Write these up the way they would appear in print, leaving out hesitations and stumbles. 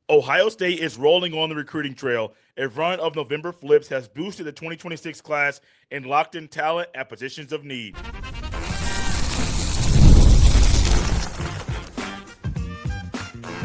Ohio State is rolling on the recruiting trail. A run of November flips has boosted the 2026 class and locked in talent at positions of need.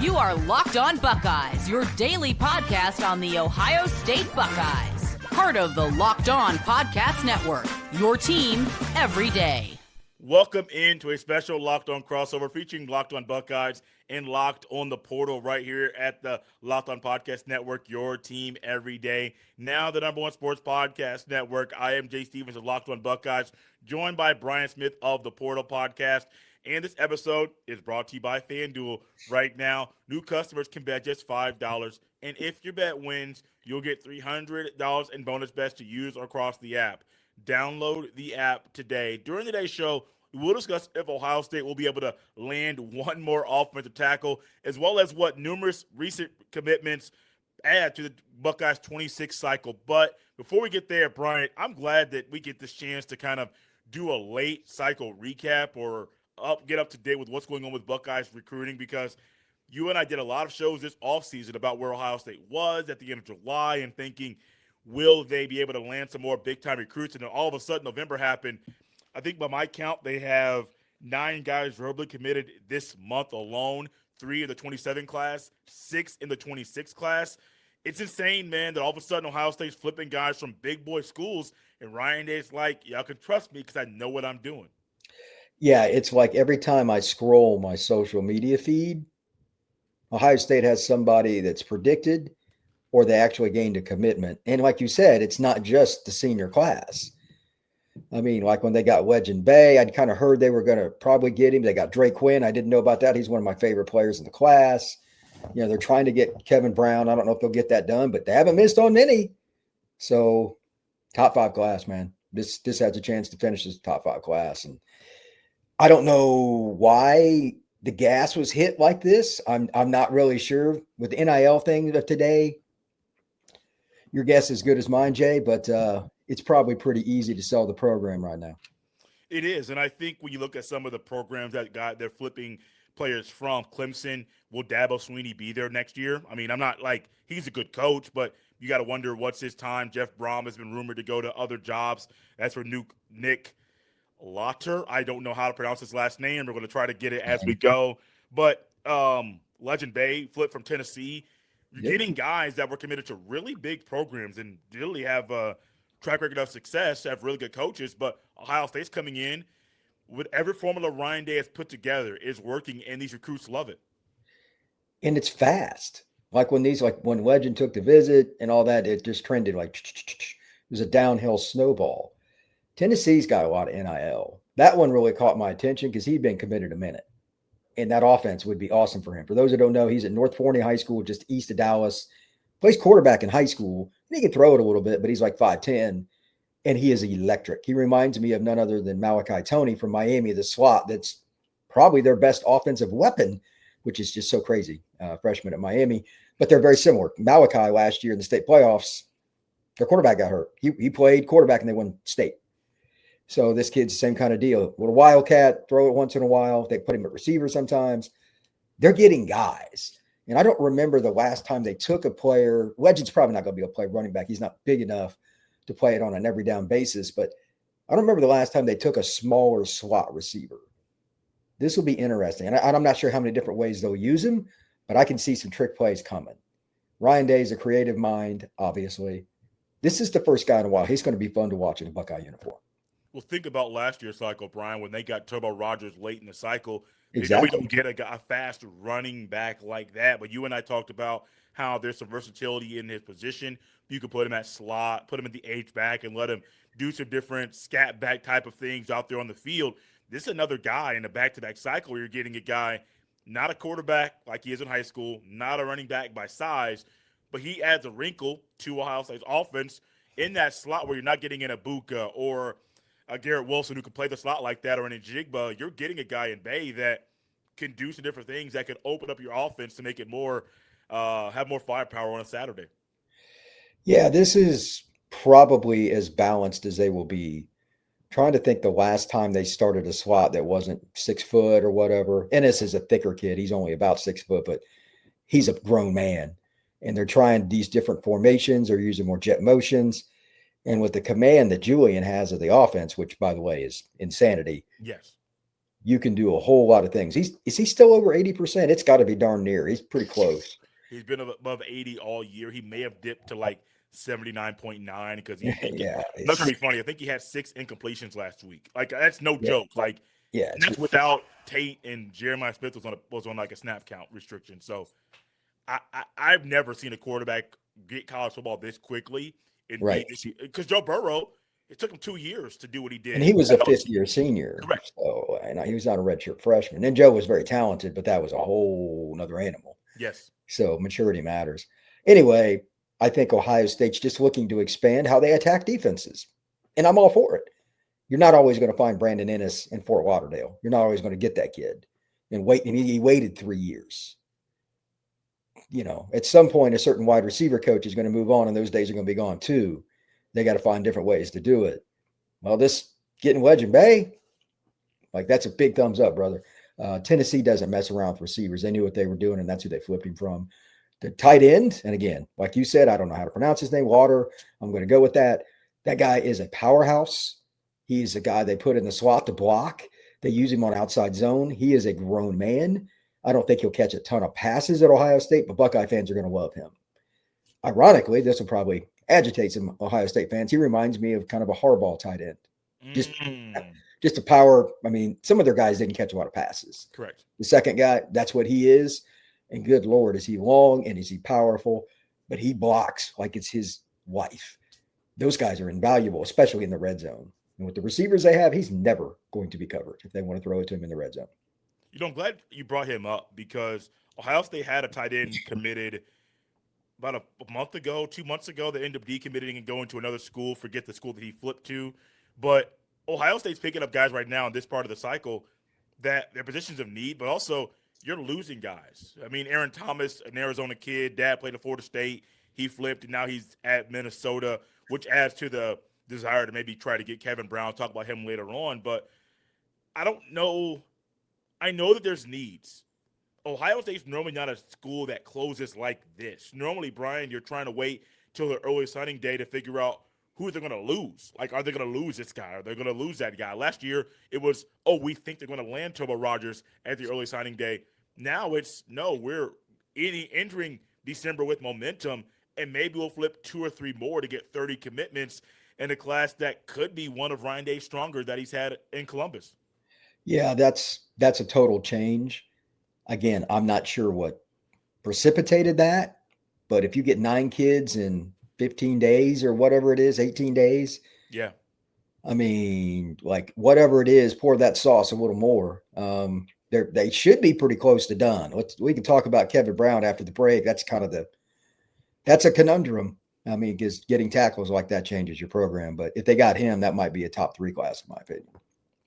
You are Locked On Buckeyes, your daily podcast on the Ohio State Buckeyes. Part of the Locked On Podcast Network, your team every day. Welcome into a special Locked On crossover featuring Locked On Buckeyes and Locked On the Portal right here at the Locked On Podcast Network, your team every day. Now the number one sports podcast network. I am Jay Stevens of Locked On Buckeyes, joined by Brian Smith of the Portal Podcast. And this episode is brought to you by FanDuel. Right now, new customers can bet just $5. And if your bet wins, you'll get $300 in bonus bets to use across the app. Download the app today. During today's show, we will discuss if Ohio State will be able to land one more offensive tackle, as well as what numerous recent commitments add to the Buckeyes 26 cycle. But before we get there, Brian, I'm glad that we get this chance to kind of do a late cycle recap or get up to date with what's going on with Buckeyes recruiting, because you and I did a lot of shows this offseason about where Ohio State was at the end of July and thinking, will they be able to land some more big-time recruits? And then all of a sudden, November happened. I think by my count, they have 9 guys verbally committed this month alone, 3 in the 27 class, 6 in the 26 class. It's insane, man, that all of a sudden Ohio State's flipping guys from big boy schools, and Ryan Day's like, y'all can trust me because I know what I'm doing. Yeah, it's like every time I scroll my social media feed, Ohio State has somebody that's predicted or they actually gained a commitment. And like you said, it's not just the senior class. I mean, like when they got Legend Bay, I'd kind of heard they were going to probably get him. They got Dre Quinn. I didn't know about that. He's one of my favorite players in the class. You know, they're trying to get Kevin Brown. I don't know if they'll get that done, but they haven't missed on any. So top 5 class, man. This has a chance to finish as top 5 class. And I don't know why the gas was hit like this. I'm not really sure with the NIL thing of today. Your guess is as good as mine, Jay, but it's probably pretty easy to sell the program right now. It is, and I think when you look at some of the programs they're flipping players from, Clemson, will Dabo Swinney be there next year? I mean, I'm not like he's a good coach, but you got to wonder what's his time. Jeff Brom has been rumored to go to other jobs. As for Nick Lotter, I don't know how to pronounce his last name. We're going to try to get it as we go. But Legend Bay flipped from Tennessee. You're getting guys that were committed to really big programs and really have a track record of success, have really good coaches. But Ohio State's coming in with every formula Ryan Day has put together is working, and these recruits love it. And it's fast. Like when Legend took the visit and all that, it just trended like it was a downhill snowball. Tennessee's got a lot of NIL. That one really caught my attention because he'd been committed a minute. And that offense would be awesome for him. For those that don't know, he's at North Forney High School, just east of Dallas. Plays quarterback in high school. And he can throw it a little bit, but he's like 5'10", and he is electric. He reminds me of none other than Malachi Toney from Miami, the slot that's probably their best offensive weapon, which is just so crazy, freshman at Miami. But they're very similar. Malachi last year in the state playoffs, their quarterback got hurt. He played quarterback, and they won state. So this kid's the same kind of deal. Little wildcat, throw it once in a while. They put him at receiver sometimes. They're getting guys. And I don't remember the last time they took a player. Legend's probably not going to be able to play running back. He's not big enough to play it on an every down basis. But I don't remember the last time they took a smaller slot receiver. This will be interesting. And I'm not sure how many different ways they'll use him, but I can see some trick plays coming. Ryan Day's a creative mind, obviously. This is the first guy in a while. He's going to be fun to watch in a Buckeye uniform. Well, think about last year's cycle, Brian, when they got Turbo Rogers late in the cycle. Exactly. We don't get a fast running back like that. But you and I talked about how there's some versatility in his position. You could put him at slot, put him in the H-back, and let him do some different scat back type of things out there on the field. This is another guy in a back-to-back cycle where you're getting a guy, not a quarterback like he is in high school, not a running back by size, but he adds a wrinkle to Ohio State's offense in that slot where you're not getting an Ibuka or a Garrett Wilson who can play the slot like that, or an Njigba. You're getting a guy in Bay that can do some different things that could open up your offense to make it more, have more firepower on a Saturday. Yeah, this is probably as balanced as they will be. Trying to think the last time they started a slot that wasn't 6 foot or whatever. Ennis is a thicker kid. He's only about 6 foot, but he's a grown man. And they're trying these different formations or using more jet motions. And with the command that Julian has of the offense, which by the way is insanity, Yes. you can do a whole lot of things. Is he still over 80%? It's got to be darn near. He's pretty close. He's been above 80 all year. He may have dipped to like 79.9 because he Yeah, that's gonna be funny. I think he had 6 incompletions last week. Like that's no yeah, joke. Like yeah. and that's without Tate and Jeremiah Smith was on like a snap count restriction. So I've never seen a quarterback get college football this quickly and be Right. this because Joe Burrow, it took him 2 years to do what he did. And he was a fifth-year senior. Correct. So, and he was not a redshirt freshman. And Joe was very talented, but that was a whole another animal. Yes. So maturity matters. Anyway, I think Ohio State's just looking to expand how they attack defenses. And I'm all for it. You're not always going to find Brandon Ennis in Fort Lauderdale. You're not always going to get that kid. And he waited 3 years. At some point, a certain wide receiver coach is going to move on, and those days are going to be gone too. They got to find different ways to do it. Well, this getting Wedge and Bay, like that's a big thumbs up, brother. Tennessee doesn't mess around with receivers. They knew what they were doing, and that's who they flipped him from. The tight end, and again, like you said, I don't know how to pronounce his name, Water. I'm going to go with that. That guy is a powerhouse. He's a guy they put in the slot to block. They use him on outside zone. He is a grown man. I don't think he'll catch a ton of passes at Ohio State, but Buckeye fans are going to love him. Ironically, this will probably agitate some Ohio State fans. He reminds me of kind of a Harbaugh tight end. Just a power. I mean, some of their guys didn't catch a lot of passes. Correct. The second guy, that's what he is. And good Lord, is he long and is he powerful? But he blocks like it's his wife. Those guys are invaluable, especially in the red zone. And with the receivers they have, he's never going to be covered if they want to throw it to him in the red zone. I'm glad you brought him up because Ohio State had a tight end committed about a month ago, 2 months ago. They ended up decommitting and going to another school. Forget the school that he flipped to. But Ohio State's picking up guys right now in this part of the cycle that they're positions of need, but also you're losing guys. I mean, Aaron Thomas, an Arizona kid, dad played at Florida State. He flipped, and now he's at Minnesota, which adds to the desire to maybe try to get Kevin Brown. Talk about him later on. But I don't know. I know that there's needs. Ohio State's normally not a school that closes like this. Normally, Brian, you're trying to wait till the early signing day to figure out who they're going to lose. Like, are they going to lose this guy? Are they going to lose that guy? Last year, it was, we think they're going to land Turbo Rogers at the early signing day. Now it's, no, we're entering December with momentum, and maybe we'll flip 2 or 3 more to get 30 commitments in a class that could be one of Ryan Day's stronger that he's had in Columbus. Yeah, that's a total change. Again, I'm not sure what precipitated that, but if you get 9 kids in 15 days or whatever it is, 18 days. Yeah. I mean, like whatever it is, pour that sauce a little more. They should be pretty close to done. We can talk about Kevin Brown after the break. That's kind of that's a conundrum. I mean, because getting tackles like that changes your program. But if they got him, that might be a top 3 class, in my opinion.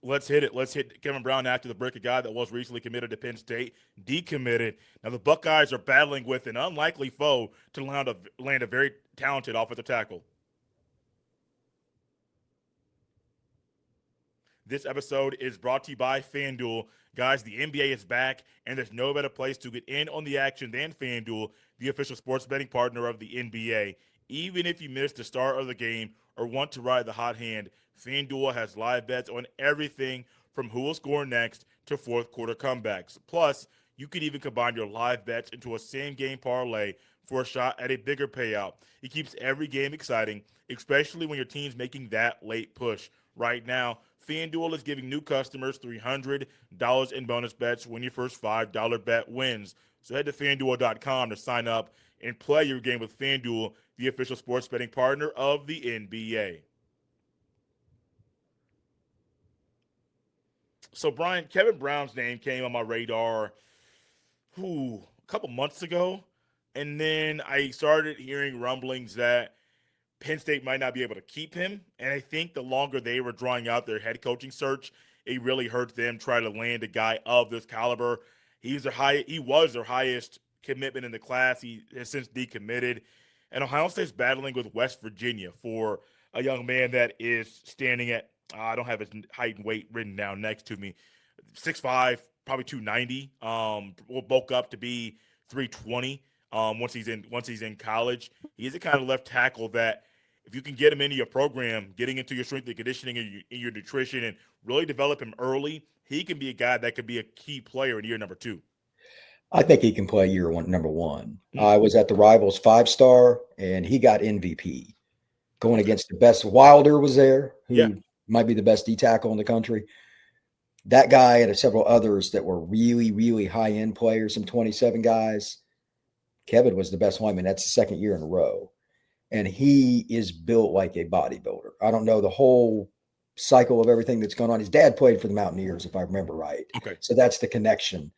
Let's hit it. Let's hit Kevin Brown after the break, a guy that was recently committed to Penn State, decommitted. Now the Buckeyes are battling with an unlikely foe to land a very talented offensive tackle. This episode is brought to you by FanDuel. Guys, the NBA is back, and there's no better place to get in on the action than FanDuel, the official sports betting partner of the NBA. Even if you missed the start of the game or want to ride the hot hand, FanDuel has live bets on everything from who will score next to fourth quarter comebacks. Plus, you could even combine your live bets into a same-game parlay for a shot at a bigger payout. It keeps every game exciting, especially when your team's making that late push. Right now, FanDuel is giving new customers $300 in bonus bets when your first $5 bet wins. So head to FanDuel.com to sign up and play your game with FanDuel, the official sports betting partner of the NBA. So, Brian, Kevin Brown's name came on my radar a couple months ago, and then I started hearing rumblings that Penn State might not be able to keep him, and I think the longer they were drawing out their head coaching search, it really hurt them trying to land a guy of this caliber. He was their highest commitment in the class. He has since decommitted, and Ohio State's battling with West Virginia for a young man that is standing at, I don't have his height and weight written down next to me, 6'5", probably 290. Will bulk up to be 320 once he's in college. He's the kind of left tackle that if you can get him into your program, getting into your strength and conditioning and your nutrition and really develop him early, he can be a guy that could be a key player in year number 2. I think he can play year one, number one. Mm. I was at the Rivals 5-star, and he got MVP going against the best. Wilder was there, who might be the best D tackle in the country. That guy and several others that were really, really high-end players, some 27 guys. Kevin was the best lineman. That's the second year in a row. And he is built like a bodybuilder. I don't know the whole cycle of everything that's going on. His dad played for the Mountaineers, if I remember right. Okay. So that's the connection.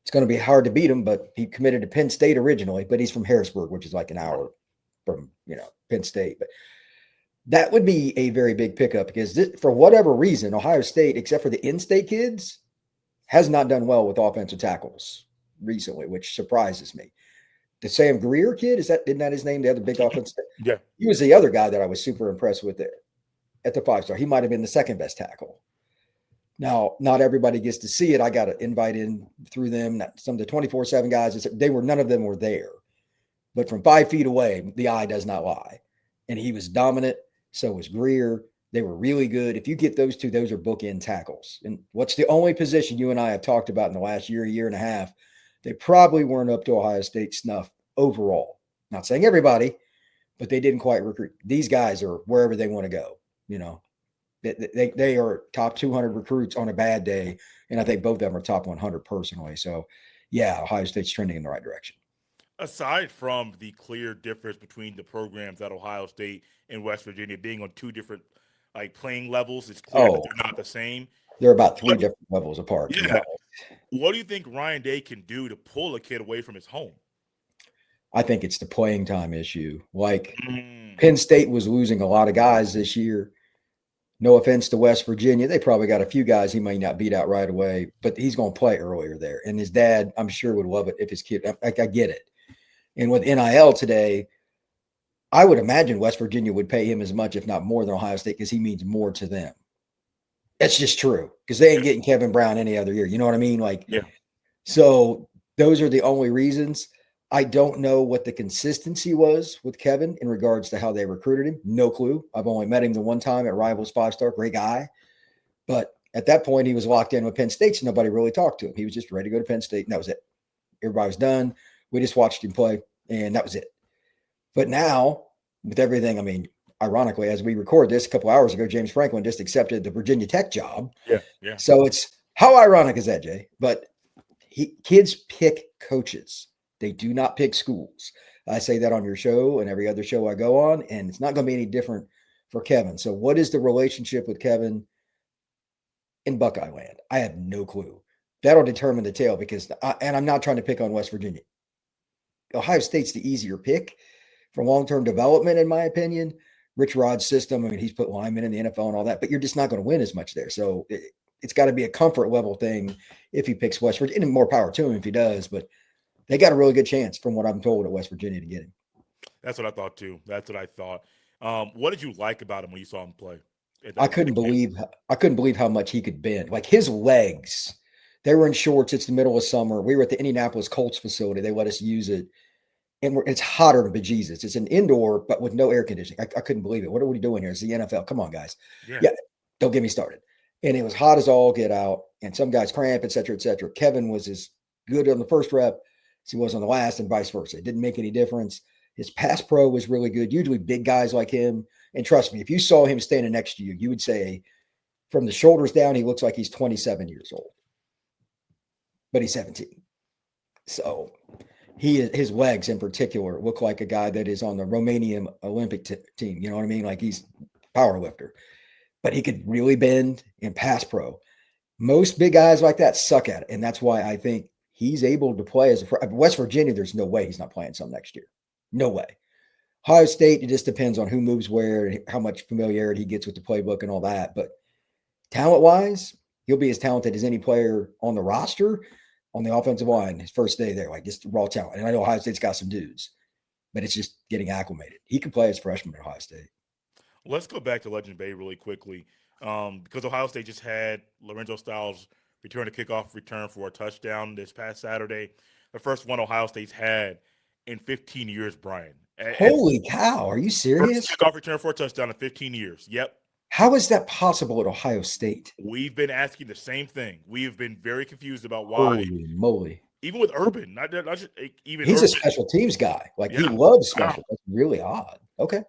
It's going to be hard to beat him, but he committed to Penn State originally, but he's from Harrisburg, which is like an hour from, Penn State. But that would be a very big pickup because for whatever reason, Ohio State, except for the in-state kids, has not done well with offensive tackles recently, which surprises me. The Sam Greer kid, isn't that his name? The other big offensive? Yeah. He was the other guy that I was super impressed with there at the 5-star. He might have been the second best tackle. Now, not everybody gets to see it. I got to invite in through them. Some of the 24/7 guys, none of them were there. But from 5 feet away, the eye does not lie. And he was dominant. So was Greer. They were really good. If you get those two, those are bookend tackles. And what's the only position you and I have talked about in the last year and a half, they probably weren't up to Ohio State snuff overall. Not saying everybody, but they didn't quite recruit. These guys are wherever they want to go, They are top 200 recruits on a bad day, and I think both of them are top 100 personally. So, yeah, Ohio State's trending in the right direction. Aside from the clear difference between the programs at Ohio State and West Virginia being on 2 different playing levels, it's clear that they're not the same. They're about 3 different levels apart. Yeah. What do you think Ryan Day can do to pull a kid away from his home? I think it's the playing time issue. Penn State was losing a lot of guys this year. No offense to West Virginia. They probably got a few guys he may not beat out right away, but he's going to play earlier there. And his dad, I'm sure, would love it if his kid – I get it. And with NIL today, I would imagine West Virginia would pay him as much, if not more, than Ohio State because he means more to them. That's just true because they ain't getting Kevin Brown any other year. You know what I mean? So those are the only reasons. I don't know what the consistency was with Kevin in regards to how they recruited him. No clue. I've only met him the one time at Rivals 5-star. Great guy. But at that point, he was locked in with Penn State, so nobody really talked to him. He was just ready to go to Penn State, and that was it. Everybody was done. We just watched him play, and that was it. But now, with everything, ironically, as we record this a couple hours ago, James Franklin just accepted the Virginia Tech job. Yeah. So it's how ironic is that, Jay? But kids pick coaches. They do not pick schools. I say that on your show and every other show I go on, and it's not going to be any different for Kevin. So what is the relationship with Kevin in Buckeye land? I have no clue. That'll determine the tail because and I'm not trying to pick on West Virginia. Ohio State's the easier pick for long-term development, in my opinion. Rich Rod's system, he's put linemen in the NFL and all that, but you're just not going to win as much there. So it's got to be a comfort level thing if he picks West Virginia. And more power to him if he does, but they got a really good chance from what I'm told at West Virginia to get him. That's what I thought too. That's what I thought. What did you like about him when you saw him play? I couldn't believe how much he could bend. His legs, they were in shorts. It's the middle of summer. We were at the Indianapolis Colts facility. They let us use it. And it's hotter than bejesus. It's an indoor, but with no air conditioning. I couldn't believe it. What are we doing here? It's the NFL. Come on, guys. Yeah, don't get me started. And it was hot as all get out. And some guys cramp, et cetera, et cetera. Kevin was as good on the first rep as he was on the last and vice versa. It didn't make any difference. His pass pro was really good. Usually big guys like him. And trust me, if you saw him standing next to you, you would say from the shoulders down, he looks like he's 27 years old. But he's 17. So his legs in particular look like a guy that is on the Romanian Olympic team. You know what I mean? He's a power lifter. But he could really bend and pass pro. Most big guys like that suck at it. And that's why I think he's able to play as a West Virginia. There's no way he's not playing some next year. No way. Ohio State, it just depends on who moves where and how much familiarity he gets with the playbook and all that. But talent-wise, he'll be as talented as any player on the roster on the offensive line his first day there, just raw talent. And I know Ohio State's got some dudes, but it's just getting acclimated. He can play as a freshman at Ohio State. Let's go back to Legend Bay really quickly because Ohio State just had Lorenzo Styles return a kickoff return for a touchdown this past Saturday. the first one Ohio State's had in 15 years, Brian. Holy cow. Are you serious? First kickoff return for a touchdown in 15 years. Yep. How is that possible at Ohio State? We've been asking the same thing. We have been very confused about why. Holy moly. Even with Urban, not just even he's Urban. a special teams guy. Like Yeah. he loves special. Wow. That's really odd. Okay.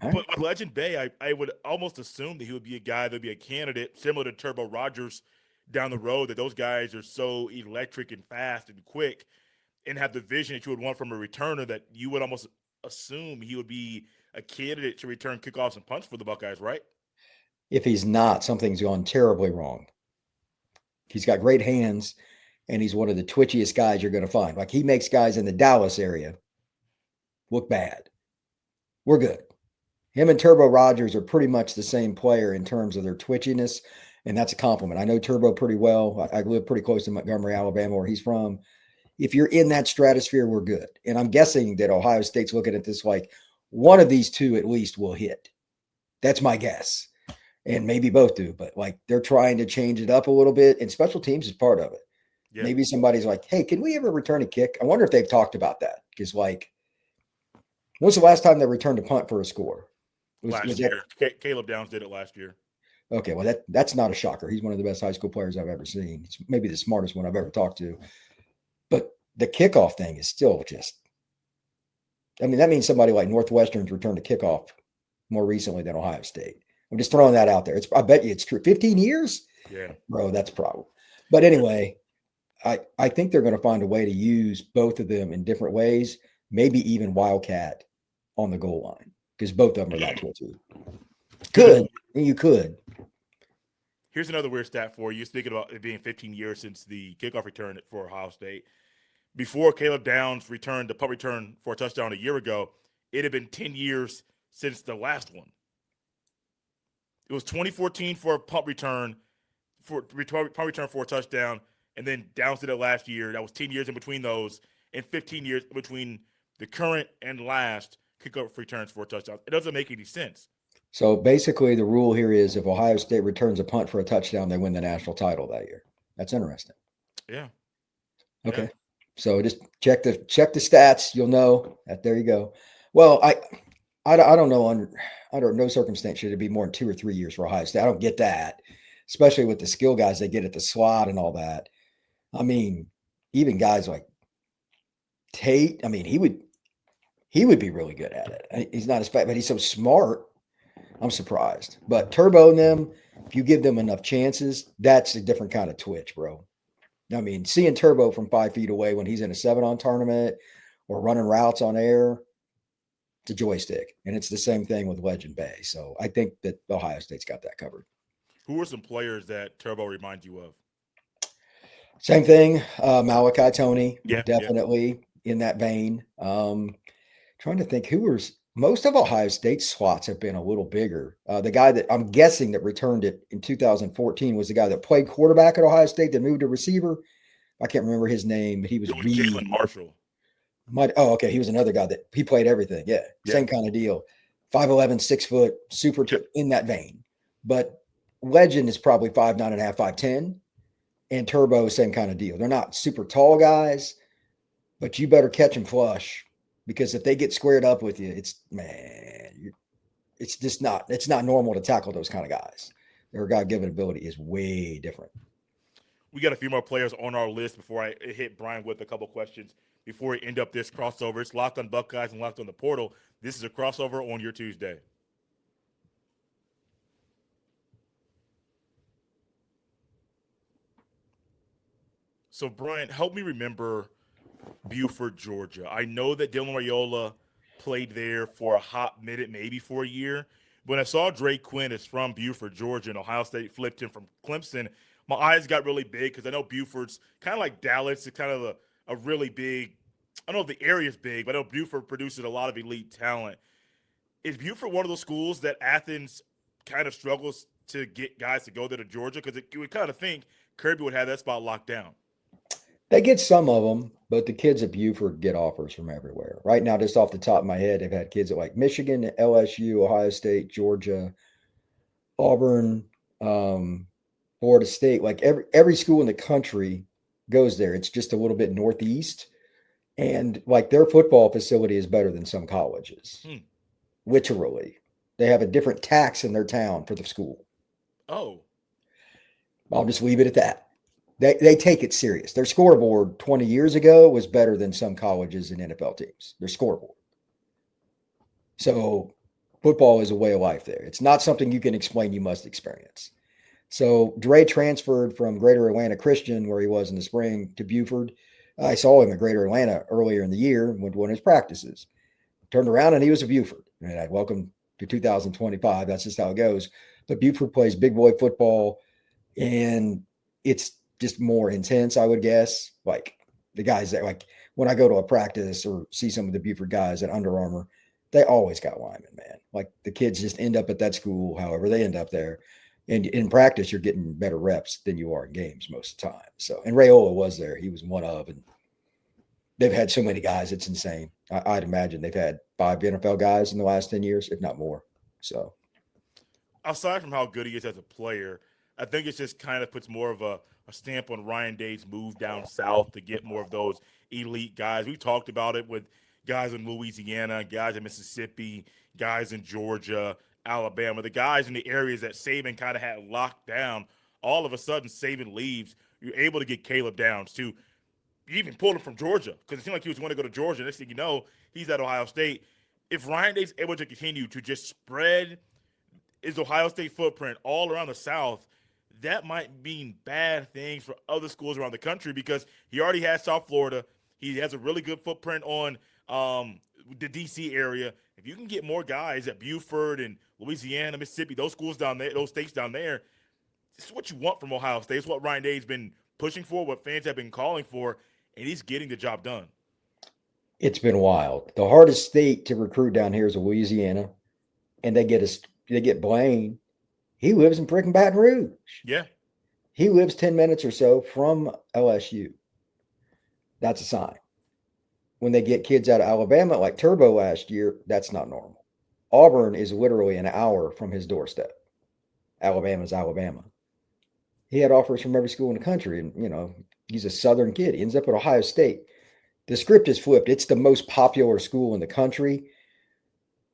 Right. But with Legend Bay, I would almost assume that he would be a guy that would be a candidate similar to Turbo Rogers down the road, that those guys are so electric and fast and quick and have the vision that you would want from a returner that you would almost assume he would be a candidate to return kickoffs and punts for the Buckeyes, right? If he's not, something's gone terribly wrong. He's got great hands, and he's one of the twitchiest guys you're going to find. Like he makes guys in the Dallas area look bad. We're good. Him and Turbo Rogers are pretty much the same player in terms of their twitchiness, and that's a compliment. I know Turbo pretty well. I live pretty close to Montgomery, Alabama, where he's from. If you're in that stratosphere, we're good. And I'm guessing that Ohio State's looking at this like one of these two at least will hit. That's my guess. And maybe both do, but like they're trying to change it up a little bit, and special teams is part of it. Yeah. Maybe somebody's like, hey, can we ever return a kick? I wonder if they've talked about that. Because like, when's the last time they returned a punt for a score? Last year. Caleb Downs did it last year. Okay, well, that's not a shocker. He's one of the best high school players I've ever seen. He's maybe the smartest one I've ever talked to. But the kickoff thing is still just – I mean, that means somebody like Northwestern's returned a kickoff more recently than Ohio State. I'm just throwing that out there. I bet you it's true. 15 years? Yeah. Bro, that's a problem. But anyway, I think they're going to find a way to use both of them in different ways, maybe even Wildcat on the goal line, because both of them are that twitchy. Good. You could. Here's another weird stat for you. Speaking about it being 15 years since the kickoff return for Ohio State. Before Caleb Downs returned the punt return for a touchdown a year ago, it had been 10 years since the last one. It was 2014 for a punt return for a touchdown, and then Downs did it last year. That was 10 years in between those, and 15 years between the current and last kickoff returns for a touchdown. It doesn't make any sense. So basically, the rule here is if Ohio State returns a punt for a touchdown, they win the national title that year. That's interesting. Yeah. Okay. Yeah. So just check the stats. You'll know that. There you go. Well, I don't know. Under no circumstance should it be more than 2 or 3 years for Ohio State. I don't get that, especially with the skill guys they get at the slot and all that. I mean, even guys like Tate. I mean, he would be really good at it. He's not as fast, but he's so smart. I'm surprised. But Turbo and them, if you give them enough chances, that's a different kind of twitch, bro. I mean, seeing Turbo from 5 feet away when he's in a 7-on tournament or running routes on air, it's a joystick. And it's the same thing with Legend Bay. So I think that Ohio State's got that covered. Who are some players that Turbo reminds you of? Same thing. Malachi Tony, yeah, definitely in that vein. Trying to think who was most of Ohio State's slots have been a little bigger. The guy that I'm guessing that returned it in 2014 was the guy that played quarterback at Ohio State that moved to receiver. I can't remember his name, but he was Jalen Marshall. Okay. He was another guy that he played everything. Yeah. Same kind of deal. 5'11", 6 foot, super in that vein. But Legend is probably 5'9.5", 5'10", and Turbo, same kind of deal. They're not super tall guys, but you better catch them flush, because if they get squared up with you, it's just not normal to tackle those kind of guys. Their God-given ability is way different. We got a few more players on our list before I hit Brian with a couple questions before we end up this crossover. It's Locked on Buckeyes and Locked on the Portal. This is a crossover on your Tuesday. So, Brian, help me remember Buford, Georgia. I know that Dylan Raiola played there for a hot minute, maybe for a year. When I saw Dre Quinn is from Buford, Georgia, and Ohio State flipped him from Clemson, my eyes got really big because I know Buford's kind of like Dallas. It's kind of a really big – I don't know if the area's big, but I know Buford produces a lot of elite talent. Is Buford one of those schools that Athens kind of struggles to get guys to go there to Georgia? Because you would kind of think Kirby would have that spot locked down. They get some of them, but the kids at Buford get offers from everywhere. Right now, just off the top of my head, they've had kids at like Michigan, LSU, Ohio State, Georgia, Auburn, Florida State. Like every school in the country goes there. It's just a little bit northeast. And like their football facility is better than some colleges. Literally. They have a different tax in their town for the school. Oh. I'll just leave it at that. They take it serious. Their scoreboard 20 years ago was better than some colleges and NFL teams. Their scoreboard. So football is a way of life there. It's not something you can explain, you must experience. So Dre transferred from Greater Atlanta Christian, where he was in the spring, to Buford. I saw him at Greater Atlanta earlier in the year, went to one of his practices. Turned around and he was a Buford. And I welcome to 2025. That's just how it goes. But Buford plays big boy football, and it's just more intense, I would guess. Like the guys that, like, when I go to a practice or see some of the Buford guys at Under Armour, they always got linemen, man. Like the kids just end up at that school, however they end up there. And in practice, you're getting better reps than you are in games most of the time. So, and Rayola was there. He was one of, and they've had so many guys. It's insane. I'd imagine they've had 5 NFL guys in the last 10 years, if not more. So, aside from how good he is as a player, I think it just kind of puts more of a stamp on Ryan Day's move down south to get more of those elite guys. We talked about it with guys in Louisiana, guys in Mississippi, guys in Georgia, Alabama, the guys in the areas that Saban kind of had locked down. All of a sudden, Saban leaves. You're able to get Caleb Downs too. You even pulled him from Georgia because it seemed like he was going to go to Georgia. Next thing you know, he's at Ohio State. If Ryan Day's able to continue to just spread his Ohio State footprint all around the South, that might mean bad things for other schools around the country because he already has South Florida. He has a really good footprint on the D.C. area. If you can get more guys at Buford and Louisiana, Mississippi, those schools down there, those states down there, this is what you want from Ohio State. It's what Ryan Day's been pushing for, what fans have been calling for, and he's getting the job done. it's been wild. The hardest state to recruit down here is Louisiana, and they get Blaine. He lives in freaking Baton Rouge. Yeah. He lives 10 minutes or so from LSU. That's a sign. When they get kids out of Alabama, like Turbo last year, that's not normal. Auburn is literally an hour from his doorstep. Alabama's Alabama. He had offers from every school in the country, and he's a Southern kid. He ends up at Ohio State. The script is flipped. It's the most popular school in the country,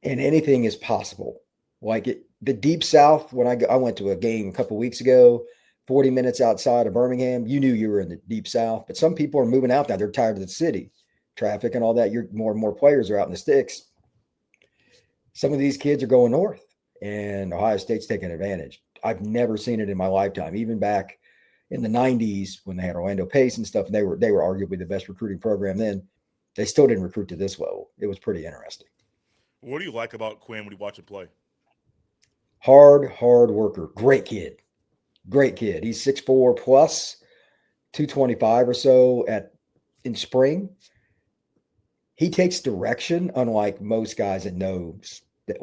and anything is possible. Like the Deep South. When I went to a game a couple weeks ago, 40 minutes outside of Birmingham. You knew you were in the Deep South, but some people are moving out now. They're tired of the city, traffic, and all that. More and more players are out in the sticks. Some of these kids are going north, and Ohio State's taking advantage. I've never seen it in my lifetime. Even back in the 90s when they had Orlando Pace and stuff, and they were arguably the best recruiting program then. They still didn't recruit to this level. It was pretty interesting. What do you like about Quinn when you watch him play? Hard worker. Great kid. He's 6'4 plus, 225 or so in spring. He takes direction, unlike most guys that knows that,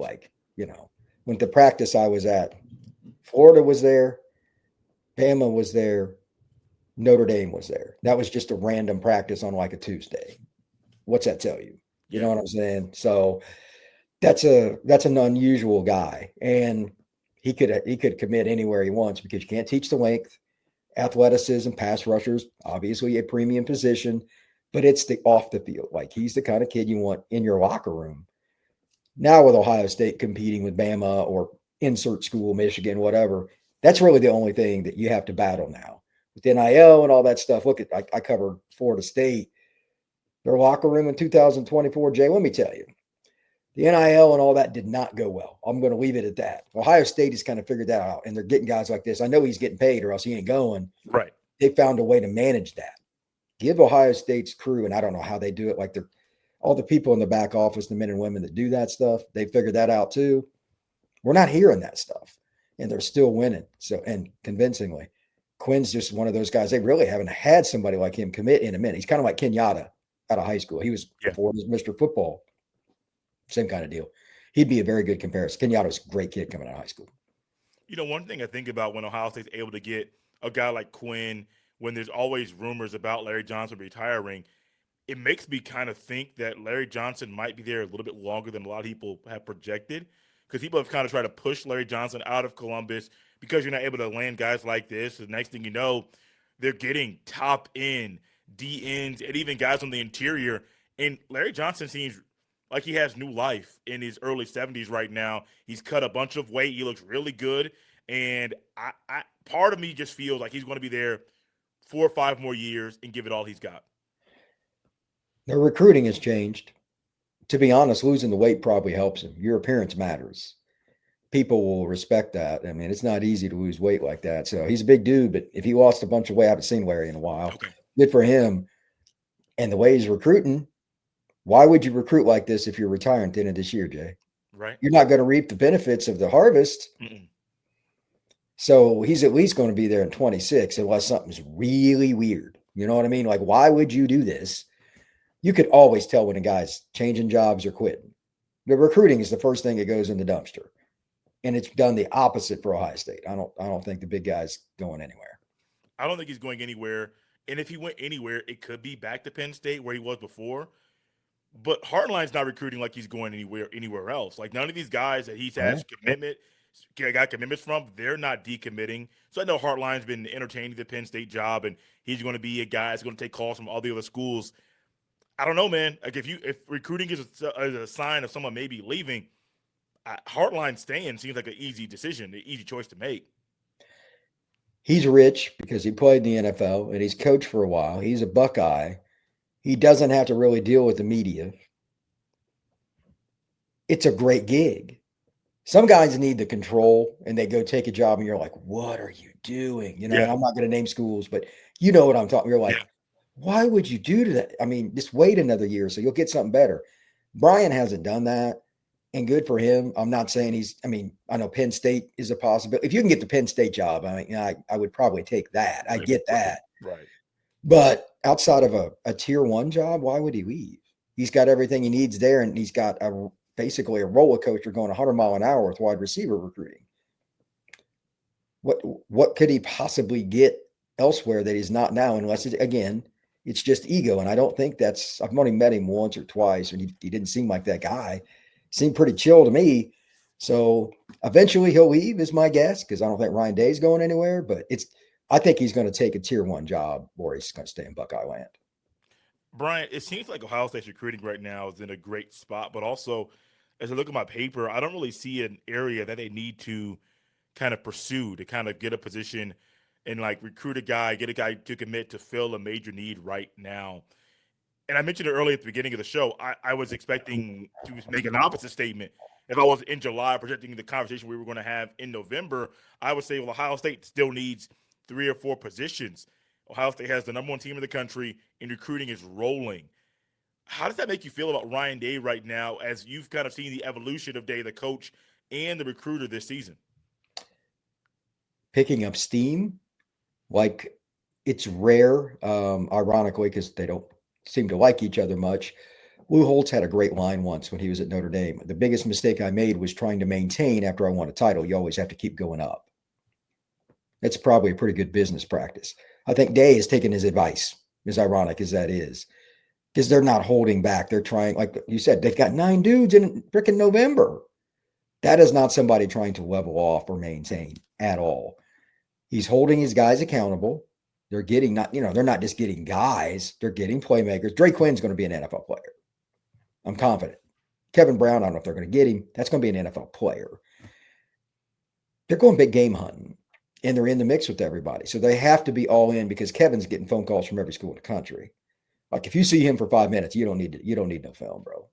when the practice I was at, Florida was there, Bama was there, Notre Dame was there. That was just a random practice on like a Tuesday. What's that tell you? You know what I'm saying? So that's an unusual guy, and he could commit anywhere he wants because you can't teach the length, athleticism, pass rushers, obviously a premium position, but it's the off the field. Like he's the kind of kid you want in your locker room. Now with Ohio State competing with Bama or insert school, Michigan, whatever, that's really the only thing that you have to battle now with NIL and all that stuff. Look at I covered Florida State, their locker room in 2024. Jay, let me tell you, the NIL and all that did not go well. I'm going to leave it at that. Ohio State has kind of figured that out, and they're getting guys like this. I know he's getting paid or else he ain't going. Right. They found a way to manage that. Give Ohio State's crew, and I don't know how they do it, like they're all the people in the back office, the men and women that do that stuff, they figured that out too. We're not hearing that stuff, and they're still winning. So, and convincingly, Quinn's just one of those guys. They really haven't had somebody like him commit in a minute. He's kind of like Kenyatta out of high school. He was before he was Mr. Football. Same kind of deal. He'd be a very good comparison. Kenyatta's a great kid coming out of high school. One thing I think about when Ohio State's able to get a guy like Quinn, when there's always rumors about Larry Johnson retiring, it makes me kind of think that Larry Johnson might be there a little bit longer than a lot of people have projected, because people have kind of tried to push Larry Johnson out of Columbus because you're not able to land guys like this. The next thing you know, they're getting top end D ends, and even guys on the interior. And Larry Johnson seems like he has new life in his early 70s right now. He's cut a bunch of weight. He looks really good. And I part of me just feels like he's going to be there 4 or 5 more years and give it all he's got. Their recruiting has changed. To be honest, losing the weight probably helps him. Your appearance matters. People will respect that. I mean, it's not easy to lose weight like that. So he's a big dude, but if he lost a bunch of weight, I haven't seen Larry in a while. Okay. Good for him. And the way he's recruiting, why would you recruit like this if you're retiring at the end of this year, Jay? Right. You're not going to reap the benefits of the harvest. Mm-mm. So he's at least going to be there in 26 unless something's really weird. You know what I mean? Like, why would you do this? You could always tell when a guy's changing jobs or quitting. The recruiting is the first thing that goes in the dumpster. And it's done the opposite for Ohio State. I don't think the big guy's going anywhere. I don't think he's going anywhere. And if he went anywhere, it could be back to Penn State where he was before. But Hartline's not recruiting like he's going anywhere else. Like none of these guys that he's has got commitments from, they're not decommitting. So I know Hartline's been entertaining the Penn State job, and he's going to be a guy that's going to take calls from all the other schools. I don't know, man. Like if recruiting is a sign of someone maybe leaving, Hartline staying seems like an easy decision, an easy choice to make. He's rich because he played in the NFL and he's coached for a while. He's a Buckeye. He doesn't have to really deal with the media. It's a great gig. Some guys need the control and they go take a job and you're like, what are you doing? You know, Yeah. I'm not going to name schools, but you know what I'm talking. You're like, why would you do that? I mean, just wait another year so you'll get something better. Brian hasn't done that. And good for him. I'm not saying I know Penn State is a possibility. If you can get the Penn State job, I would probably take that. I get that. Right. But outside of a tier 1 job, why would he leave? He's got everything he needs there, and he's got basically a roller coaster going 100 mile an hour with wide receiver recruiting. What could he possibly get elsewhere that he's not now, unless it's just ego. And I don't think I've only met him once or twice, and he didn't seem like that guy. Seemed pretty chill to me. So eventually he'll leave is my guess, because I don't think Ryan Day's going anywhere, but I think he's going to take a tier 1 job or he's going to stay in Buckeye land. Brian, it seems like Ohio State's recruiting right now is in a great spot, but also as I look at my paper, I don't really see an area that they need to kind of pursue to kind of get a position and like recruit a guy, get a guy to commit to fill a major need right now. And I mentioned it earlier at the beginning of the show. I was expecting to make an opposite statement. If I was in July projecting the conversation we were going to have in November, I would say, well, Ohio State still needs 3 or 4 positions. Ohio State has the number 1 team in the country, and recruiting is rolling. How does that make you feel about Ryan Day right now, as you've kind of seen the evolution of Day, the coach and the recruiter this season? Picking up steam, like it's rare, ironically, because they don't seem to like each other much. Lou Holtz had a great line once when he was at Notre Dame. The biggest mistake I made was trying to maintain after I won a title. You always have to keep going up. That's probably a pretty good business practice. I think Day has taken his advice, as ironic as that is, because they're not holding back. They're trying, like you said, they've got 9 dudes in freaking November. That is not somebody trying to level off or maintain at all. He's holding his guys accountable. They're getting they're not just getting guys, they're getting playmakers. Dre Quinn's going to be an NFL player. I'm confident. Kevin Brown, I don't know if they're going to get him. That's going to be an NFL player. They're going big game hunting, and they're in the mix with everybody. So they have to be all in, because Kevin's getting phone calls from every school in the country. Like if you see him for 5 minutes, you don't need no film, bro.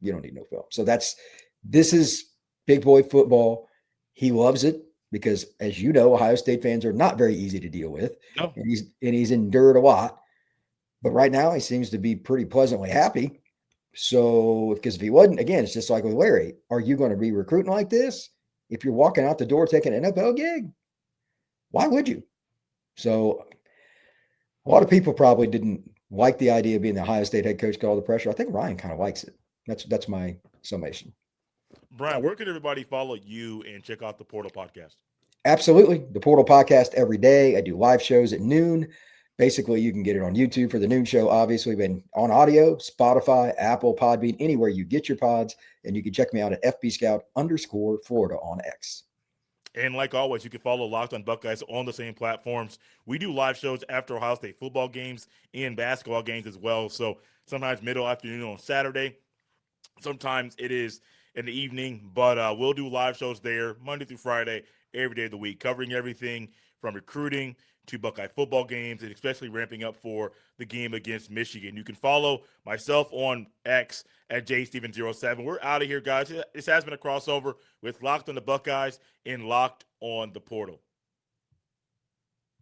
You don't need no film. So this is big boy football. He loves it. Because, as you know, Ohio State fans are not very easy to deal with. No. And he's endured a lot. But right now, he seems to be pretty pleasantly happy. So, because if he wasn't, again, it's just like with Larry. Are you going to be recruiting like this? If you're walking out the door taking an NFL gig, why would you? So, a lot of people probably didn't like the idea of being the Ohio State head coach, got all the pressure. I think Ryan kind of likes it. That's my summation. Brian, where can everybody follow you and check out the Portal Podcast? Absolutely. The Portal Podcast every day. I do live shows at noon. Basically, you can get it on YouTube for the noon show, obviously, but on audio, Spotify, Apple, Podbean, anywhere you get your pods. And you can check me out at FB Scout _Florida on X. And like always, you can follow Locked on Buckeyes on the same platforms. We do live shows after Ohio State football games and basketball games as well. So sometimes middle afternoon on Saturday. Sometimes it is in the evening, but we'll do live shows there Monday through Friday, every day of the week, covering everything from recruiting to Buckeye football games, and especially ramping up for the game against Michigan. You can follow myself on X at jsteven07. We're out of here, guys. This has been a crossover with Locked on the Buckeyes and Locked on the Portal.